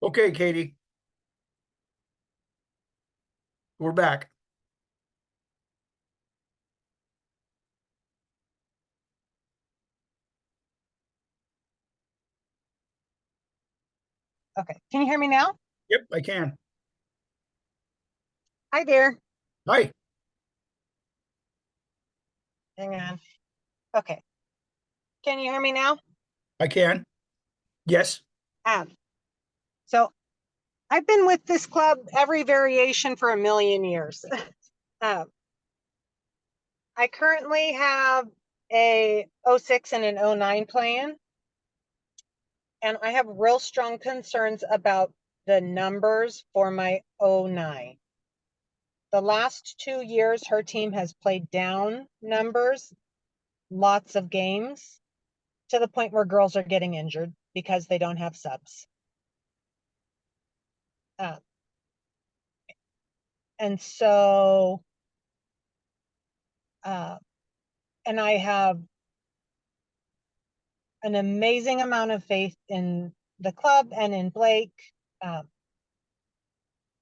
Okay, Katie, we're back. Okay. Can you hear me now? Yep, I can. Hi there. Hi, Hang on. Okay. Can you hear me now? I can. Yes. Um, so I've been with this club every variation for a million years. um, I currently have a '06 and an '09 plan, and I have real strong concerns about the numbers for my '09. The last 2 years, her team has played down numbers, lots of games, to the point where girls are getting injured because they don't have subs. Uh, and so, uh, and I have an amazing amount of faith in the club and in Blake.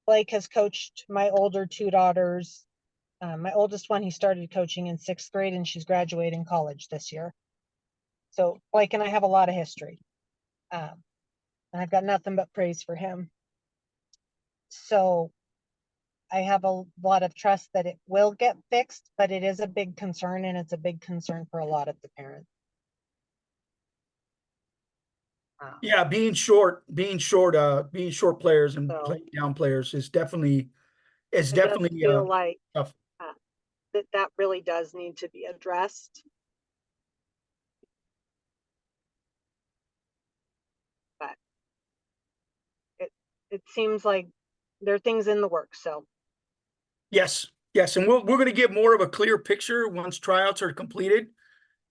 Blake has coached my older two daughters. My oldest one, he started coaching in 6th grade, and she's graduating college this year. So Blake and I have a lot of history. And I've got nothing but praise for him. So I have a lot of trust that it will get fixed, but it is a big concern, and it's a big concern for a lot of the parents. Yeah, being short players and So playing down players is I just definitely feel like tough. uh, that really does need to be addressed. But it it seems like there are things in the works. So Yes, yes, and we're going to get more of a clear picture once tryouts are completed.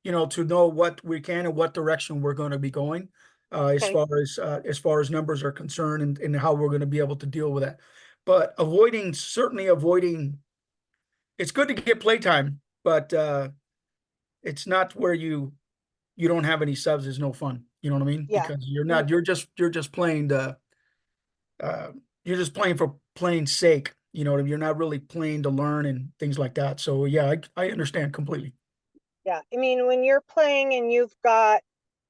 To know what we can and what direction we're going to be going, okay, as far as numbers are concerned, and how we're going to be able to deal with that. But certainly avoiding. It's good to get playtime, but it's not where you don't have any subs is no fun. You know what I mean? yeah, Because you're just playing uh, you're just playing for playing sake. You're not really playing to learn and things like that. So yeah, I understand completely. yeah. I mean, when you're playing and you've got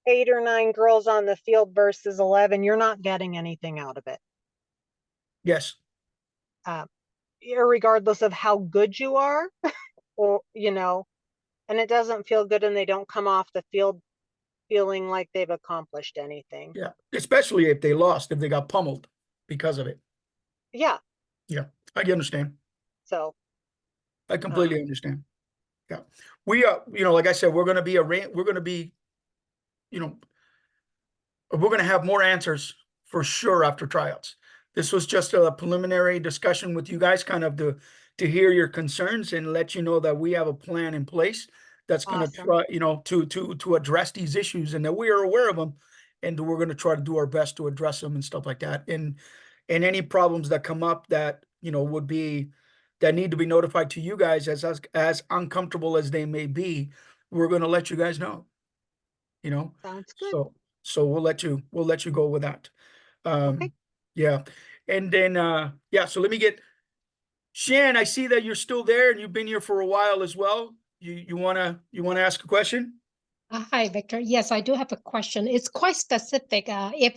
8 or 9 girls on the field versus 11, you're not getting anything out of it. Yes. Um, Regardless of how good you are, or and it doesn't feel good, and they don't come off the field feeling like they've accomplished anything. Yeah. Especially if they lost, if they got pummeled because of it. Yeah. Yeah. I understand. So, I uh, completely understand. Yeah. We like I said, we're gonna be, you know, we're gonna have more answers for sure after tryouts. This was just a preliminary discussion with you guys, kind of to hear your concerns and let you know that we have a plan in place that's gonna awesome. try, to address these issues, and that we are aware of them, and we're gonna try to do our best to address them and stuff like that. And any problems that come up that that need to be notified to you guys, as uncomfortable as they may be, we're gonna let you guys know. You know, Sounds good. so we'll let you go with that. Okay. Yeah, and then yeah. So let me get Shan. I see that you're still there and you've been here for a while as well. You wanna ask a question? Hi, Victor. Yes, I do have a question. It's quite specific. If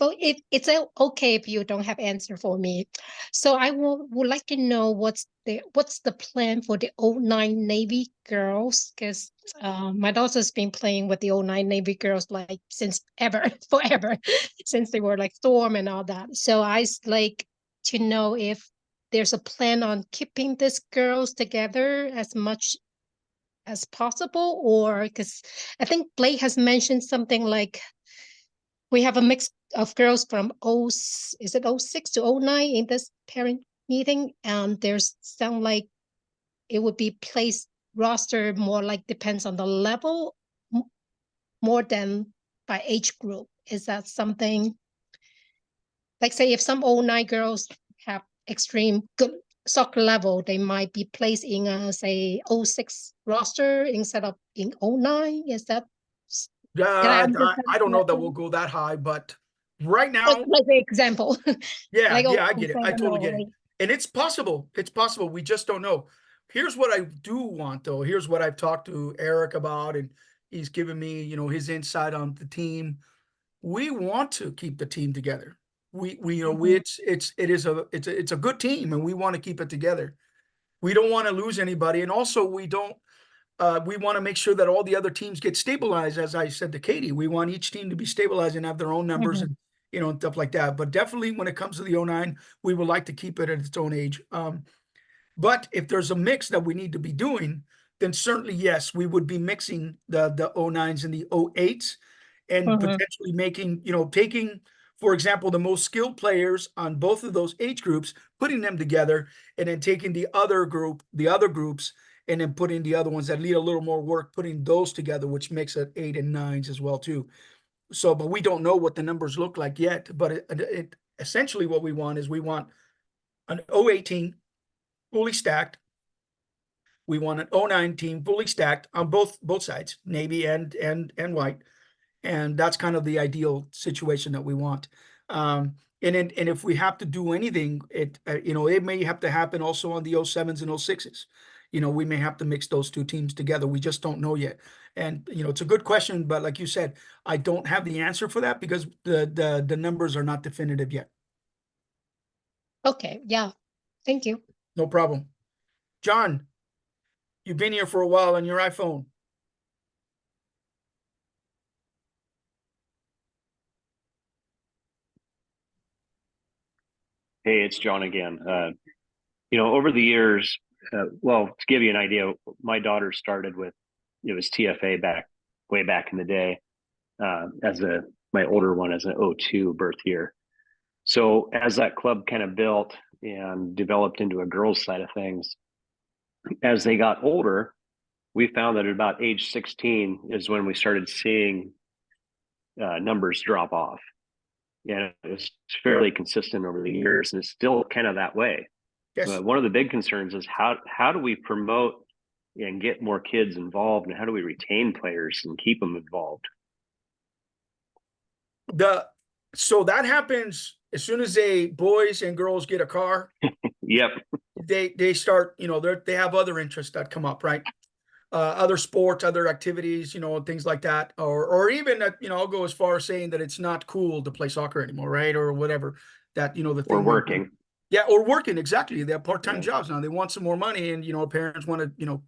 it's okay if you don't have answer for me. So I would like to know what's the plan for the '09 Navy girls? Because my daughter's been playing with the '09 Navy girls like since ever, forever, since they were like Storm and all that. So like to know if there's a plan on keeping these girls together as much as possible, or because I think Blake has mentioned something like we have a mix of girls from is it '06 to '09 in this parent meeting, and there's sound like it would be placed roster more like depends on the level more than by age group. Is that something like, say, if some '09 girls have extreme good soccer level, they might be placed in a, say, '06 roster instead of in '09? Is that, did I I understand don't know that we'll correctly? go that high, but Right now, Like the example, yeah, like yeah, oh, I get it. I totally get it. like, And it's possible. It's possible. We just don't know. Here's what I do want though. Here's what I've talked to Eric about, and he's given me, his insight on the team. We want to keep the team together. Mhm. It's a good team, and we want to keep it together. We don't want to lose anybody, and also we want to make sure that all the other teams get stabilized. As I said to Katie, we want each team to be stabilized and have their own numbers, Mhm. and and stuff like that. But definitely, when it comes to the 09, we would like to keep it at its own age. But if there's a mix that we need to be doing, then certainly yes, we would be mixing the 09s and the 08s, and Mhm. potentially making, taking, for example, the most skilled players on both of those age groups, putting them together, and then taking the other groups, and then putting the other ones that need a little more work, putting those together, which makes it 8 and 9s as well too. So, but we don't know what the numbers look like yet. But it essentially what we want is we want an 08 team fully stacked. We want an 09 team fully stacked on both sides, Navy and white, and that's kind of the ideal situation that we want. And if we have to do anything, it may have to happen also on the 07s and 06s. We may have to mix those two teams together. We just don't know yet. And it's a good question, but like you said, I don't have the answer for that because the numbers are not definitive yet. Okay, yeah, thank you. No problem. John, you've been here for a while on your iPhone. Hey, it's John again. Over the years, well, to give you an idea, my daughter started with, it was TFA way back in the day, my older one as an 02 birth year. So as that club kind of built and developed into a girls' side of things, as they got older, we found that at about age 16 is when we started seeing numbers drop off. And it was fairly consistent over the years, and it's still kind of that way. Yes. One of the big concerns is how do we promote and get more kids involved, and how do we retain players and keep them involved? So that happens as soon as boys and girls get a car. Yep. They start, they have other interests that come up, right? Other sports, other activities, things like that, or even that, I'll go as far as saying that it's not cool to play soccer anymore, right? Or whatever that, the Or thing. working. Yeah, or working, exactly. They have part-time Yeah. jobs now. They want some more money, and parents want to,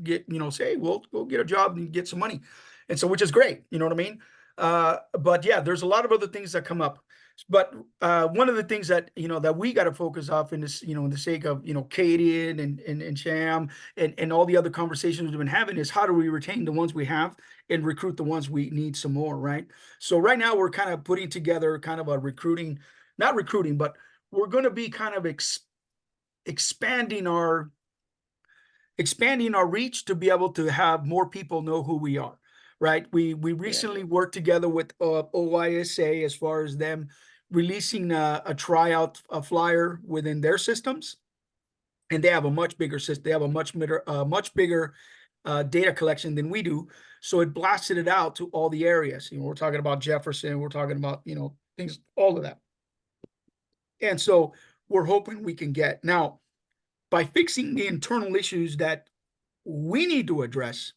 get, say, well, go get a job and get some money, and so which is great. You know what I mean? But yeah, there's a lot of other things that come up. But one of the things that that we got to focus off in this, in the sake of Katie and Sham and all the other conversations we've been having is how do we retain the ones we have and recruit the ones we need some more, right? So right now we're kind of putting together kind of a recruiting, not recruiting, but we're going to be kind of expanding our reach to be able to have more people know who we are, right? We recently worked together with OYSA as far as them releasing a tryout flyer within their systems, and they have a much bigger system. They have a much bigger data collection than we do, so it blasted it out to all the areas. We're talking about Jefferson, we're talking about things, all of that. And so we're hoping we can get now by fixing the internal issues that we need to address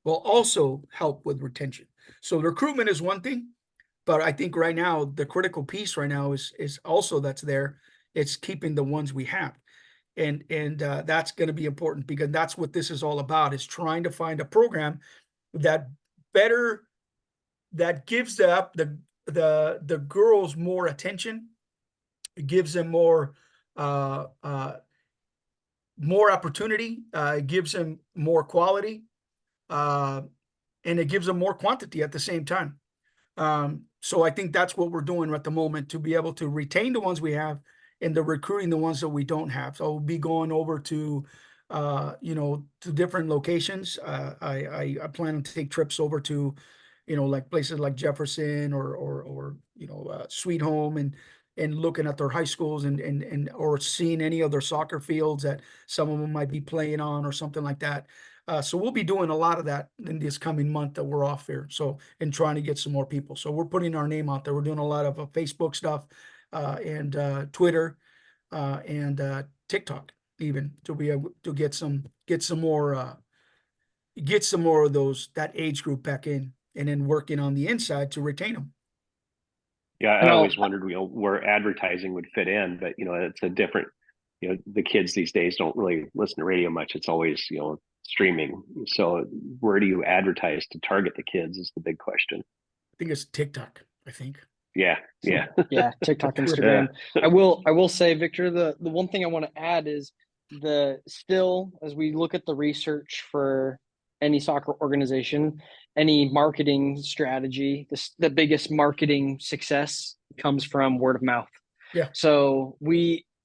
will also help with retention. So recruitment is one thing, but I think right now the critical piece right now is also that's there. It's keeping the ones we have, and that's going to be important because that's what this is all about: is trying to find a program that better that gives the girls more attention. It gives them more opportunity. It gives them more quality, and it gives them more quantity at the same time. So I think that's what we're doing at the moment to be able to retain the ones we have and the recruiting the ones that we don't have. So we'll be going over to, to different locations. I plan to take trips over to, like places like Jefferson or Sweet Home and looking at their high schools and or seeing any other soccer fields that some of them might be playing on or something like that. So we'll be doing a lot of that in this coming month that we're off here. So, and trying to get some more people. So we're putting our name out there. We're doing a lot of Facebook stuff, and Twitter, and TikTok even, to be able to get some more of those, that age group back in, and then working on the inside to retain them. Yeah, And I I'll- always wondered, where advertising would fit in, but it's a different. The kids these days don't really listen to radio much. It's always streaming. So where do you advertise to target the kids is the big question. I think it's TikTok. I think. Yeah, yeah. Yeah, TikTok, Twitter. Instagram. I will say, Victor, the one thing I want to add is as we look at the research for any soccer organization, any marketing strategy, the biggest marketing success comes from word of mouth. Yeah. So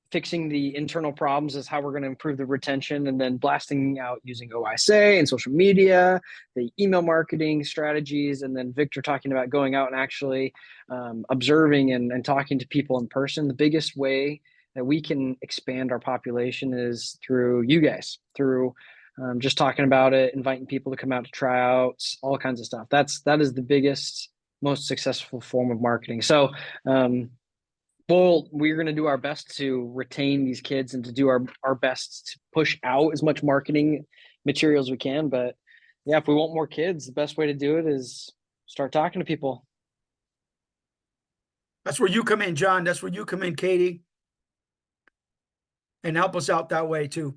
fixing the internal problems is how we're going to improve the retention, and then blasting out using OISA and social media, the email marketing strategies, and then Victor talking about going out and actually observing and talking to people in person. The biggest way that we can expand our population is through you guys, through just talking about it, inviting people to come out to tryouts, all kinds of stuff. That is the biggest, most successful form of marketing. So we're going to do our best to retain these kids and to do our best to push out as much marketing material as we can. But yeah, if we want more kids, the best way to do it is start talking to people. That's where you come in, John. That's where you come in, Katie, and help us out that way too.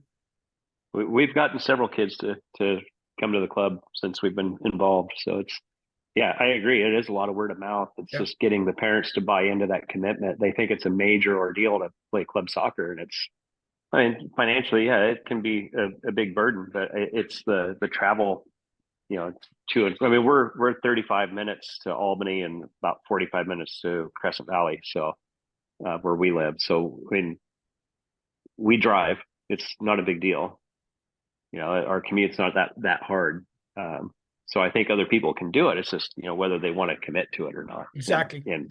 We've gotten several kids to come to the club since we've been involved. So yeah, I agree. It is a lot of word of mouth. It's just getting the parents to buy into that commitment. They think it's a major ordeal to play club soccer, and financially, yeah, it can be a big burden, but it's the travel, we're 35 minutes to Albany and about 45 minutes to Crescent Valley. So, where we live. So, we drive, it's not a big deal. Our commute's not that hard. So I think other people can do it. It's just, whether they want to commit to it or not. Exactly. And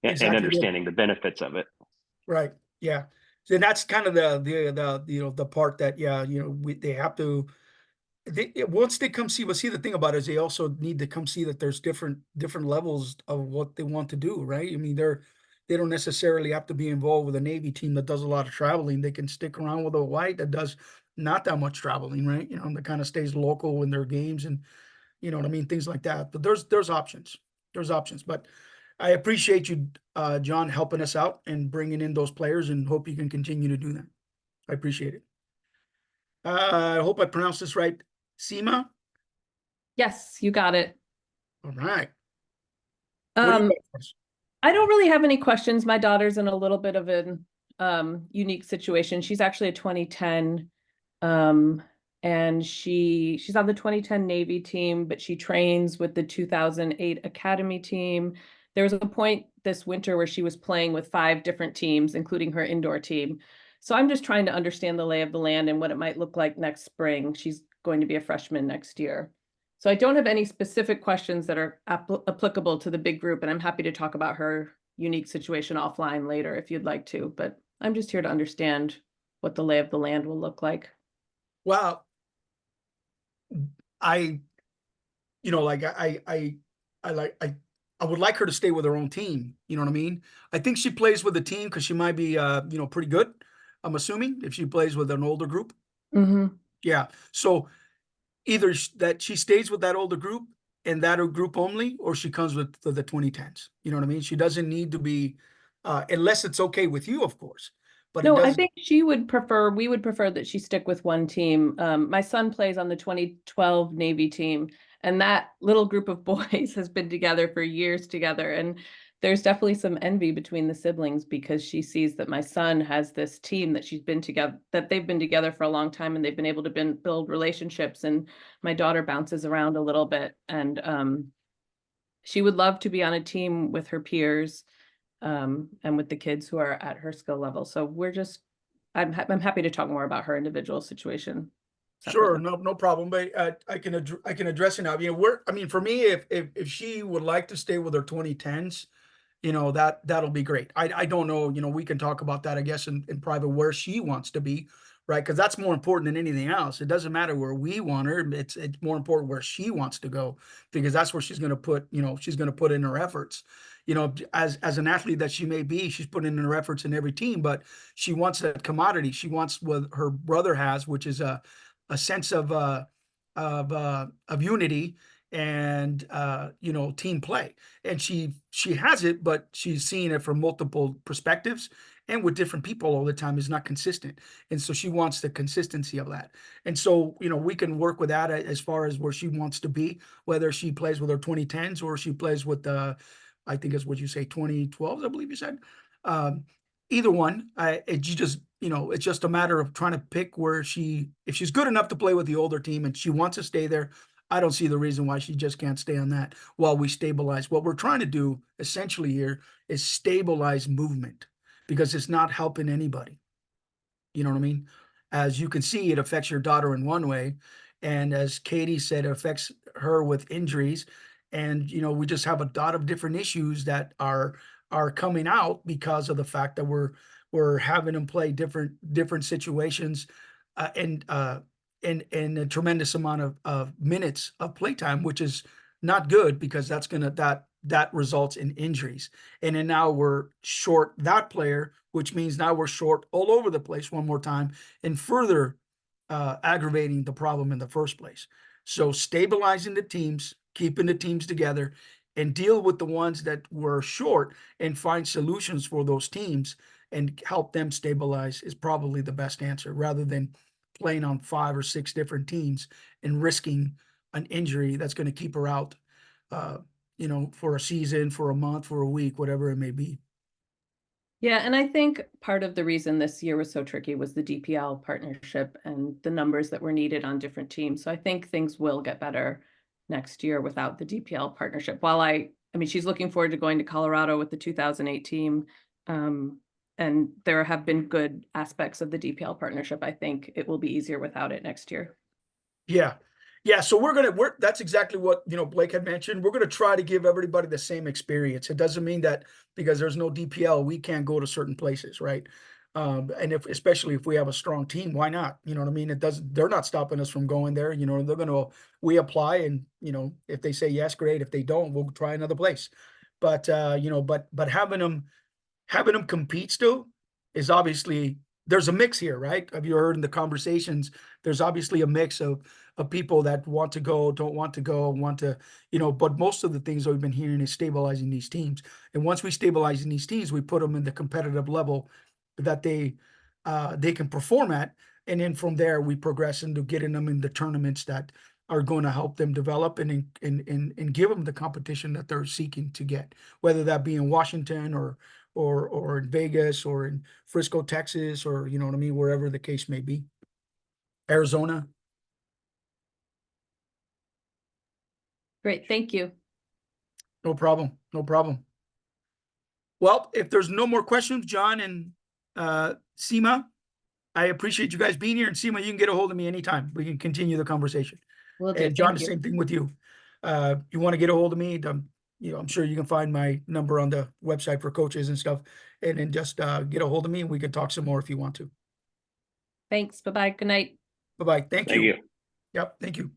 Exactly. understanding the benefits of it. Right. Yeah. So that's kind of the part that, they have to, once they come see, the thing about it is they also need to come see that there's different levels of what they want to do. Right. I mean, they don't necessarily have to be involved with a Navy team that does a lot of traveling. They can stick around with a white that does not that much traveling, right? That kind of stays local in their games, and things like that. But there's options. But I appreciate you, John, helping us out and bringing in those players, and hope you can continue to do that. I appreciate it. I hope I pronounced this right. Seema? Yes, you got it. All right. What do you got for us? I don't really have any questions. My daughter's in a little bit of an unique situation. She's actually a 2010, and she's on the 2010 Navy team, but she trains with the 2008 Academy team. There was a point this winter where she was playing with 5 different teams, including her indoor team. So I'm just trying to understand the lay of the land and what it might look like next spring. She's going to be a freshman next year. So I don't have any specific questions that are applicable to the big group, and I'm happy to talk about her unique situation offline later if you'd like to, but I'm just here to understand what the lay of the land will look like. Well, I would like her to stay with her own team. You know what I mean? I think she plays with the team because she might be, pretty good. I'm assuming if she plays with an older group. Mm-hmm. Yeah. So either that she stays with that older group and that group only, or she comes with the 2010s. You know what I mean? She doesn't need to be, unless it's okay with you, of course. But No, I think we would prefer that she stick with one team. My son plays on the 2012 Navy team, and that little group of boys has been together for years together. And there's definitely some envy between the siblings because she sees that my son has this team that they've been together for a long time, and they've been able to build relationships. And my daughter bounces around a little bit, and she would love to be on a team with her peers, and with the kids who are at her skill level. So I'm happy to talk more about her individual situation. Sure, no problem. But I can address it now. For me, if she would like to stay with her 2010s, that'll be great. I don't know. We can talk about that, I guess, in private where she wants to be, right? Because that's more important than anything else. It doesn't matter where we want her. It's more important where she wants to go, because that's where she's going to put, she's going to put in her efforts. As an athlete that she may be, she's putting in her efforts in every team, but she wants that commodity. She wants what her brother has, which is a sense of unity and team play. And she has it, but she's seeing it from multiple perspectives and with different people all the time is not consistent. And so she wants the consistency of that. And so, we can work with that as far as where she wants to be, whether she plays with her 2010s or she plays with I think it's what you say, 2012s, I believe you said. Either one, it's just a matter of trying to pick if she's good enough to play with the older team and she wants to stay there. I don't see the reason why she just can't stay on that while we stabilize. What we're trying to do essentially here is stabilize movement, because it's not helping anybody. You know what I mean? As you can see, it affects your daughter in one way. And as Katie said, it affects her with injuries. And, we just have a lot of different issues that are coming out because of the fact that we're having them play different situations and a tremendous amount of minutes of playtime, which is not good, because that results in injuries. And then now we're short that player, which means now we're short all over the place one more time, and further aggravating the problem in the first place. So stabilizing the teams, keeping the teams together, and deal with the ones that were short and find solutions for those teams and help them stabilize is probably the best answer, rather than playing on 5 or 6 different teams and risking an injury that's going to keep her out, for a season, for a month, for a week, whatever it may be. Yeah, and I think part of the reason this year was so tricky was the DPL partnership and the numbers that were needed on different teams. So I think things will get better next year without the DPL partnership. While I mean, she's looking forward to going to Colorado with the 2008 team. And there have been good aspects of the DPL partnership. I think it will be easier without it next year. Yeah. Yeah. So that's exactly what, Blake had mentioned. We're going to try to give everybody the same experience. It doesn't mean that because there's no DPL, we can't go to certain places. Right. And especially if we have a strong team, why not? You know what I mean? They're not stopping us from going there. We apply, and, if they say yes, great. If they don't, we'll try another place. But, but having them compete still is obviously, there's a mix here, right? Have you heard in the conversations, there's obviously a mix of people that want to go, don't want to go, but most of the things that we've been hearing is stabilizing these teams. And once we stabilize these teams, we put them in the competitive level that they can perform at. And then from there, we progress into getting them in the tournaments that are going to help them develop and give them the competition that they're seeking to get, whether that be in Washington or in Vegas or in Frisco, Texas, or, wherever the case may be. Arizona. Great. Thank you. No problem. No problem. Well, if there's no more questions, John and Seema, I appreciate you guys being here. And Seema, you can get a hold of me anytime. We can continue the conversation. Will do. And John, Thank the you. same thing with you. You want to get a hold of me, I'm sure you can find my number on the website for coaches and stuff, and then just get a hold of me and we can talk some more if you want to. Thanks. Bye-bye. Good night. Bye-bye. Thank you. Thank you. Yep. Thank you.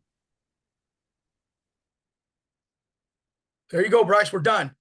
There you go, Bryce. We're done.